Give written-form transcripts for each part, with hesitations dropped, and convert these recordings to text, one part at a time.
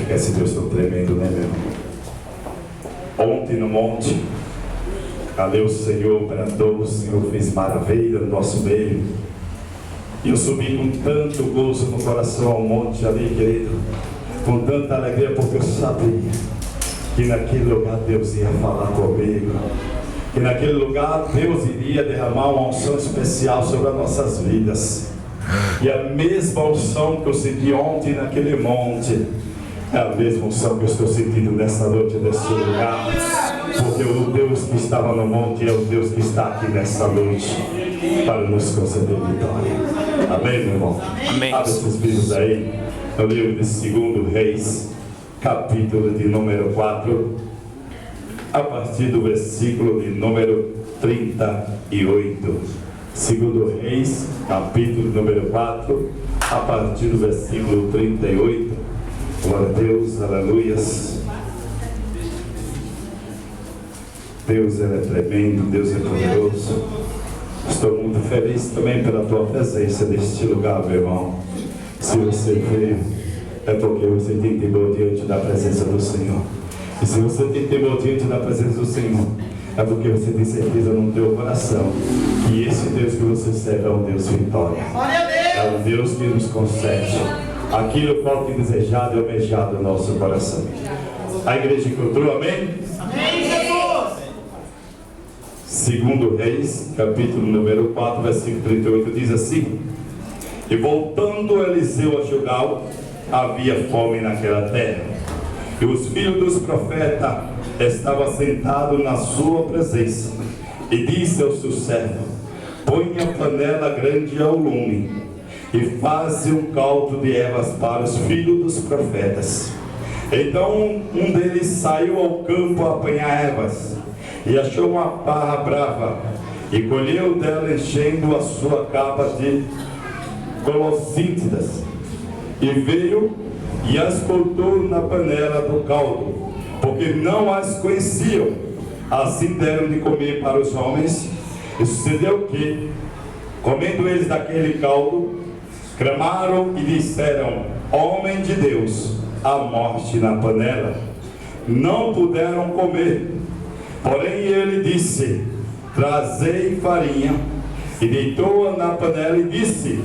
Esse Deus tão tremendo, né, meu irmão? Ontem no monte, ali o Senhor bradou, o Senhor fez maravilha no nosso meio. E eu subi com tanto gozo no coração ao monte ali, querido, com tanta alegria, porque eu sabia que naquele lugar Deus ia falar comigo, que naquele lugar Deus iria derramar uma unção especial sobre as nossas vidas. E a mesma unção que eu senti ontem naquele monte é a mesma unção que eu estou sentindo nessa noite, nesse lugar, porque o Deus que estava no monte é o Deus que está aqui nessa noite para nos conceder vitória. Amém, meu irmão? Amém. Abre esses vídeos aí no livro de 2 Reis, capítulo de número 4, a partir do versículo de número 38. 2 Reis, capítulo número 4, a partir do versículo 38. Glória a Deus, aleluias. Deus é tremendo, Deus é poderoso. Estou muito feliz também pela tua presença neste lugar, meu irmão. Se você veio, é porque você tem temor diante da presença do Senhor. E se você tem temor diante da presença do Senhor, é porque você tem certeza no teu coração que esse Deus que você serve é um Deus vitória. É um Deus que nos concede aquilo qual tem desejado e almejado no nosso coração. A igreja encontrou, amém? Amém, Jesus! 2 Reis, capítulo número 4, versículo 38, diz assim: E voltando Eliseu a Gilgal, havia fome naquela terra, e os filhos dos profetas estavam sentados na sua presença. E disse ao seu servo: Põe a panela grande ao lume, e faze um caldo de ervas para os filhos dos profetas. Então um deles saiu ao campo a apanhar ervas, e achou uma parra brava, e colheu dela, enchendo a sua capa de colossíntidas, e veio e as cortou na panela do caldo, porque não as conheciam. Assim deram de comer para os homens. E sucedeu que, comendo eles daquele caldo, clamaram e disseram: Homem de Deus, há morte na panela. Não puderam comer. Porém ele disse: Trazei farinha. E deitou-a na panela e disse: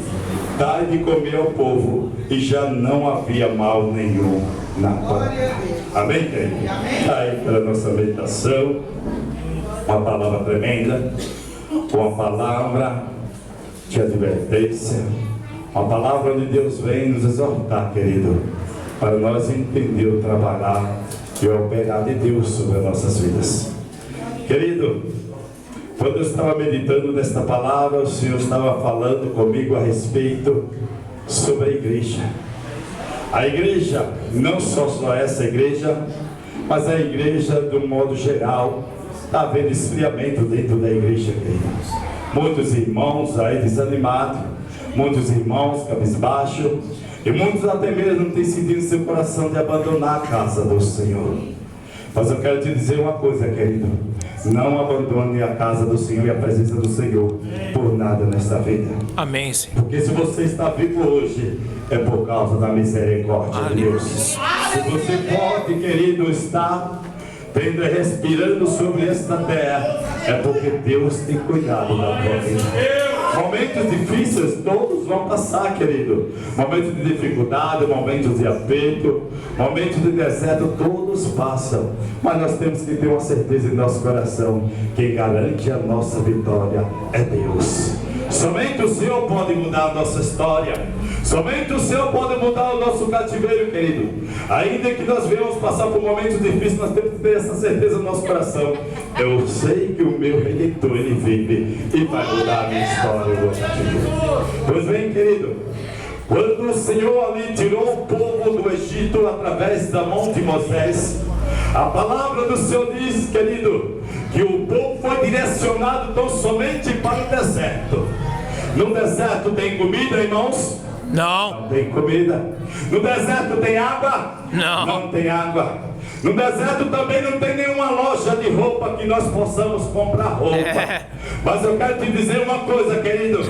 Dai de comer ao povo. E já não havia mal nenhum na panela. Amém, querido? Está aí para a nossa meditação uma palavra tremenda, uma palavra de advertência, uma palavra onde Deus vem nos exortar, querido, para nós entender o trabalhar e o operar de Deus sobre as nossas vidas. Querido, quando eu estava meditando nesta palavra, o Senhor estava falando comigo a respeito sobre a igreja. A igreja, não só essa igreja, mas a igreja de um modo geral, está havendo esfriamento dentro da igreja, queridos. Muitos irmãos aí desanimados, muitos irmãos cabisbaixo, e muitos até mesmo não têm sentido em seu coração de abandonar a casa do Senhor. Mas eu quero te dizer uma coisa, querido: não abandone a casa do Senhor e a presença do Senhor por nada nesta vida. Amém, Senhor. Porque se você está vivo hoje, é por causa da misericórdia de Deus. Se você pode, querido, estar vendo e respirando sobre esta terra, é porque Deus tem cuidado da tua vida. Momentos difíceis todos vão passar, querido. Momentos de dificuldade, momentos de aperto, momentos de deserto, todos passam. Mas nós temos que ter uma certeza em nosso coração: quem garante a nossa vitória é Deus. Somente o Senhor pode mudar a nossa história. Somente o Senhor pode mudar o nosso cativeiro, querido. Ainda que nós venhamos passar por momentos difíceis, nós temos que ter essa certeza no nosso coração: eu sei que o meu Redentor, Ele vive e vai mudar a minha história, o meu cativeiro. Pois bem, querido, quando o Senhor ali tirou o povo do Egito através da mão de Moisés, a palavra do Senhor diz, querido, que o povo foi direcionado tão somente para o deserto. No deserto tem comida, irmãos? Não. Não tem comida. No deserto tem água? Não. Não tem água. No deserto também não tem nenhuma loja de roupa que nós possamos comprar roupa. Mas eu quero te dizer uma coisa, querido,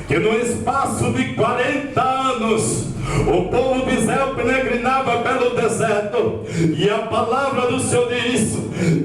que no espaço de 40 anos, o povo de Israel peregrinava pelo deserto. deserto. E a palavra do Senhor diz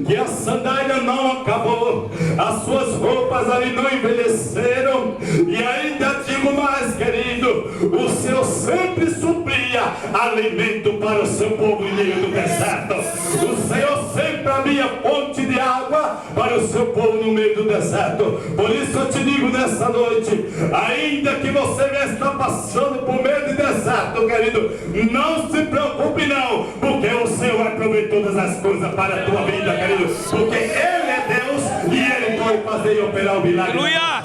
que a sandália não acabou, as suas roupas ali não envelheceram. E ainda digo mais, querido, o Senhor sempre supria alimento para o seu povo em meio do deserto. O Senhor sempre abria fonte de água para o seu povo no meio do deserto. Por isso eu te digo nessa noite, ainda que você já está passando por meio de deserto, querido, não se preocupe não, porque o Senhor vai prover todas as coisas para a tua vida, querido, porque Ele é Deus e Ele vai fazer e operar o milagre. Aleluia!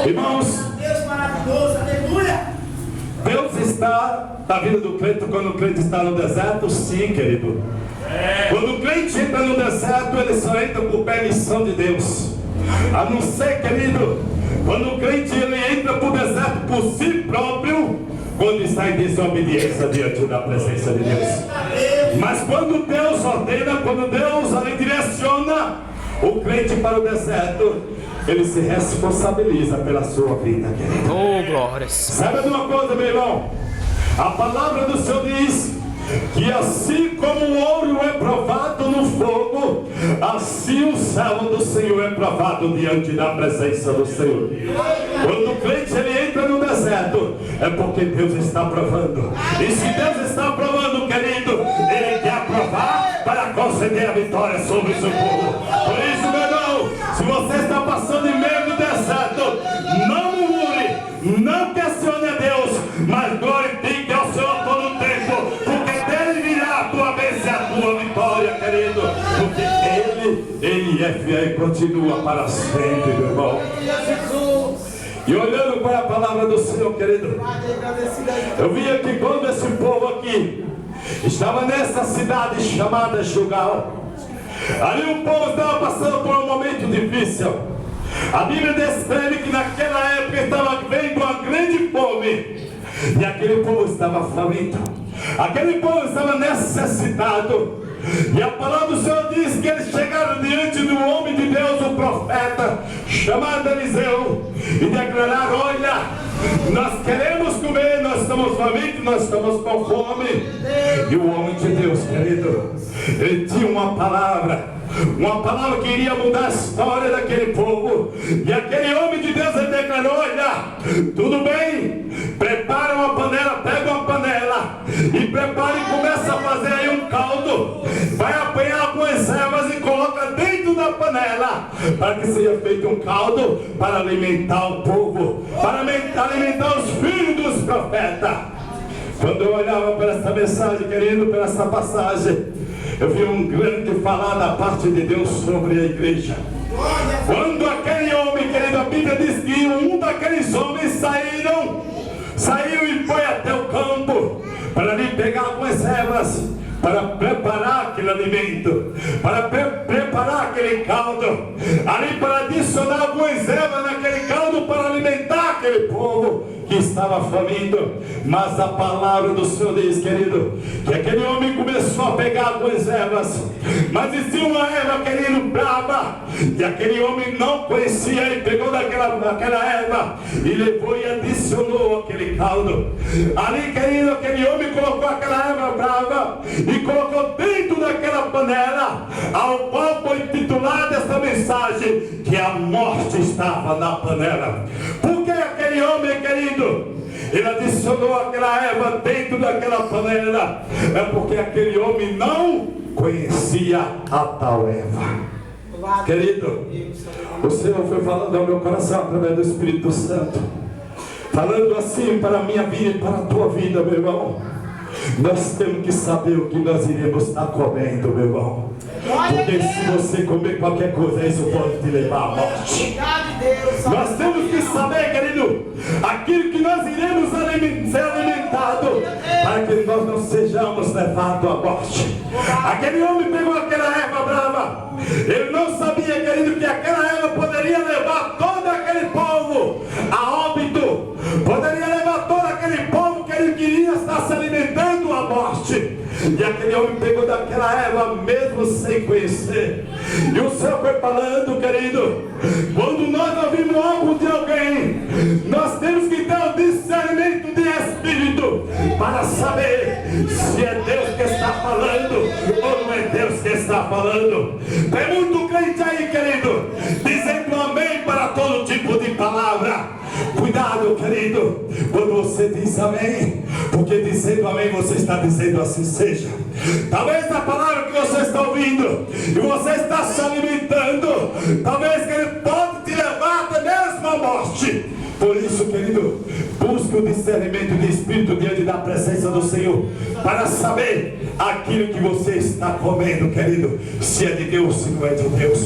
Irmãos, Deus maravilhoso, aleluia! Deus está na vida do crente quando o crente está no deserto? Sim, querido. Quando o crente entra no deserto, ele só entra por permissão de Deus. A não ser, querido, quando o crente ele entra por deserto por si próprio, quando está em desobediência diante da presença de Deus. Mas quando Deus ordena, quando Deus ali direciona o crente para o deserto, ele se responsabiliza pela sua vida, querido. Oh, glórias. Sabe de uma coisa, meu irmão? A palavra do Senhor diz que assim como o ouro é provado no fogo, assim o servo do Senhor é provado diante da presença do Senhor. Quando o crente ele entra no deserto, é porque Deus está provando. E se Deus está provando, querido, Ele quer provar para conceder a vitória sobre o seu povo. Por isso, meu irmão, se você está passando em meio do deserto, não murmure, não questione a Deus, mas glorifique ao Senhor todo o tempo, porque dele virá a tua bênção e a tua vitória, querido, porque Ele é fiel e continua para sempre, meu irmão. E olhando para a palavra do Senhor, querido, eu vi aqui quando esse povo aqui estava nessa cidade chamada Gilgal, ali o povo estava passando por um momento difícil. A Bíblia descreve que naquela época estava vendo uma grande fome, e aquele povo estava faminto, aquele povo estava necessitado. E a palavra do Senhor diz que eles chegaram diante do homem de Deus, o profeta, chamado Eliseu, e declararam: olha, nós queremos comer, nós estamos famintos, nós estamos com fome. E o homem de Deus, querido, ele tinha uma palavra que iria mudar a história daquele povo. E aquele homem de Deus, ele declarou: olha, tudo bem, prepara uma panela, pega uma panela e prepara e começa a fazer aí um caldo. Vai apanhar algumas ervas e coloca dentro da panela, para que seja feito um caldo para alimentar o povo, para alimentar os filhos dos profetas. Quando eu olhava para essa mensagem, querido, para essa passagem, eu vi um grande falar da parte de Deus sobre a igreja. Quando aquele homem, querido, a Bíblia diz que um daqueles homens saiu e foi até o campo para ali pegar algumas ervas, para preparar aquele alimento, para preparar aquele caldo, ali para adicionar algumas ervas naquele caldo para alimentar aquele povo que estava faminto. Mas a palavra do Senhor diz, querido, que aquele homem começou a pegar algumas ervas, mas existia uma erva, querido, brava, e aquele homem não conhecia, e pegou daquela erva e levou e adicionou aquele caldo. Ali, querido, aquele homem colocou aquela erva brava e colocou dentro daquela panela, ao qual foi titulada essa mensagem, que a morte estava na panela. Porque aquele homem, querido, ele adicionou aquela erva dentro daquela panela, é porque aquele homem não conhecia a tal erva. Querido, o Senhor foi falando ao meu coração através do Espírito Santo, falando assim para a minha vida e para a tua vida, meu irmão. Nós temos que saber o que nós iremos estar comendo, meu irmão. Porque se você comer qualquer coisa, isso pode te levar à morte. Nós temos que saber, querido, aquilo que nós iremos ser alimentados, para que nós não sejamos levados à morte. Aquele homem pegou aquela erva brava. Ele não sabia, querido, que aquela erva poderia levar todo aquele povo a óbito. Poderia levar todo aquele povo que ele queria estar se alimentando à morte. E aquele homem pegou daquela erva mesmo sem conhecer. E o Senhor foi falando, querido, quando nós ouvimos algo de alguém, nós temos que ter o discernimento de espírito. espírito para saber se é Deus que está falando ou não é Deus que está falando. Tem muito crente aí, querido, dizendo amém para todo tipo de palavra. Cuidado, querido, quando você diz amém, porque dizendo amém você está dizendo assim seja. Talvez a palavra que você está ouvindo e você está se alimentando, talvez que ele pode te levar até mesmo à morte. Por isso, querido, busque o discernimento de espírito diante da presença do Senhor, para saber aquilo que você está comendo, querido, se é de Deus, se não é de Deus.